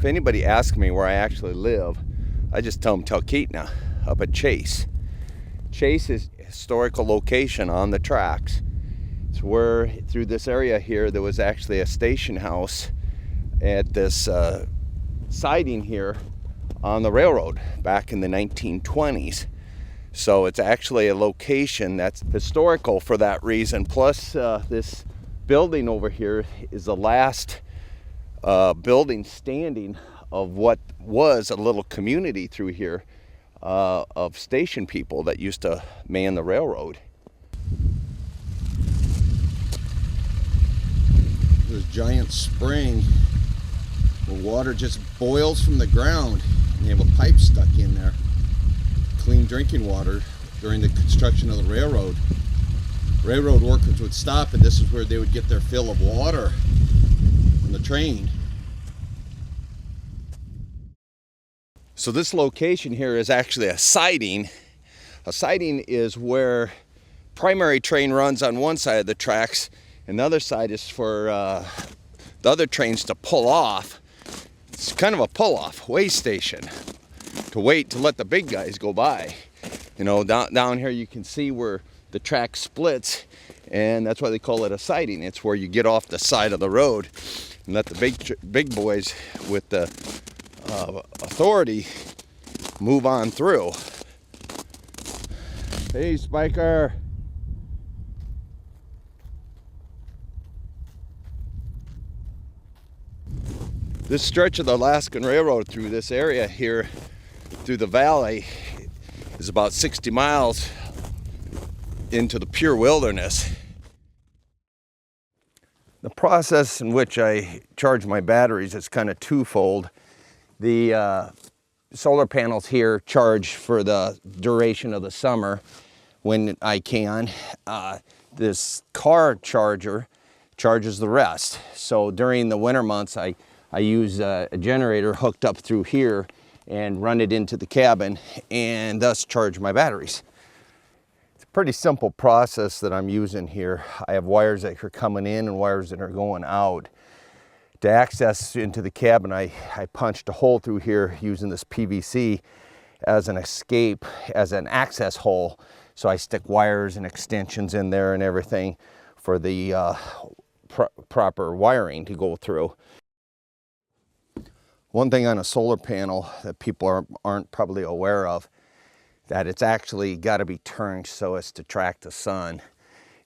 anybody asks me where I actually live, I just tell them Talkeetna, up at Chase. Chase is a historical location on the tracks. It's where, through this area here, there was actually a station house at this siding here on the railroad back in the 1920s. So it's actually a location that's historical for that reason. Plus, this building over here is the last building standing of what was a little community through here of station people that used to man the railroad. There's a giant spring where water just boils from the ground, and they have a pipe stuck in there. Clean drinking water during the construction of the railroad. Railroad workers would stop, and this is where they would get their fill of water on the train. So this location here is actually a siding. A siding is where primary train runs on one side of the tracks, and the other side is for the other trains to pull off. It's kind of a pull-off way station to wait to let the big guys go by. You know, down here you can see where the track splits, and that's why they call it a siding. It's where you get off the side of the road and let the big boys with the authority move on through. Hey, Spiker. This stretch of the Alaskan Railroad through this area here, through the valley, is about 60 miles into the pure wilderness. The process in which I charge my batteries is kind of twofold. The solar panels here charge for the duration of the summer when I can. This car charger charges the rest. So during the winter months, I use a generator hooked up through here and run it into the cabin and thus charge my batteries. It's a pretty simple process that I'm using here. I have wires that are coming in and wires that are going out. To access into the cabin, I punched a hole through here using this PVC as an escape, as an access hole. So I stick wires and extensions in there and everything for the proper wiring to go through. One thing on a solar panel that people aren't probably aware of, that it's actually got to be turned so as to track the sun.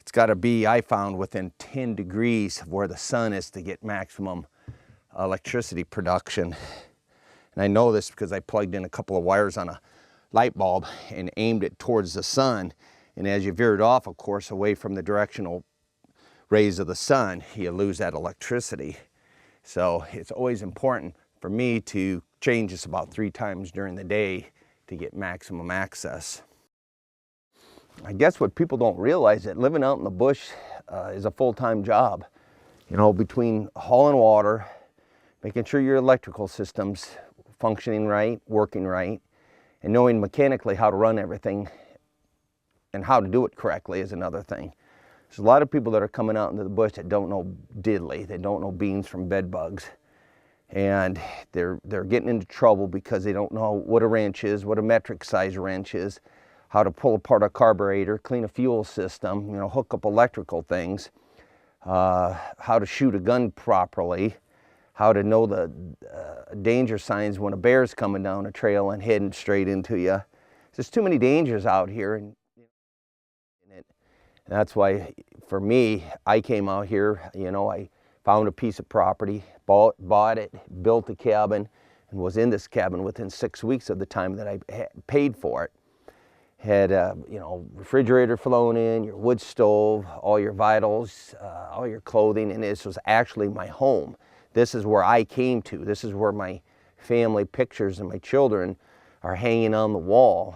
It's got to be, I found, within 10 degrees of where the sun is to get maximum electricity production. And I know this because I plugged in a couple of wires on a light bulb and aimed it towards the sun. And as you veer it off, of course, away from the directional rays of the sun, you lose that electricity. So it's always important for me to change this about 3 times during the day to get maximum access. I guess what people don't realize, that living out in the bush is a full-time job. You know, between hauling water, making sure your electrical system's functioning right, working right, and knowing mechanically how to run everything and how to do it correctly is another thing. There's a lot of people that are coming out into the bush that don't know diddly. They don't know beans from bed bugs. And they're getting into trouble because they don't know what a wrench is, what a metric size wrench is, how to pull apart a carburetor, clean a fuel system, you know, hook up electrical things, how to shoot a gun properly, how to know the danger signs when a bear's coming down a trail and heading straight into you. There's too many dangers out here, and that's why, for me, I came out here. You know, I found a piece of property, bought it, built a cabin, and was in this cabin within 6 weeks of the time that I paid for it. Had you know, refrigerator flown in, your wood stove, all your vitals, all your clothing, and this was actually my home. This is where I came to. This is where my family pictures and my children are hanging on the wall.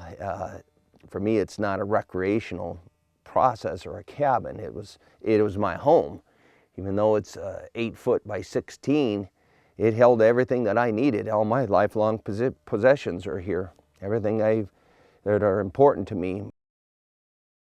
For me, it's not a recreational process or a cabin. It was my home. Even though it's 8 foot by 16, it held everything that I needed. All my lifelong possessions are here. Everything that are important to me.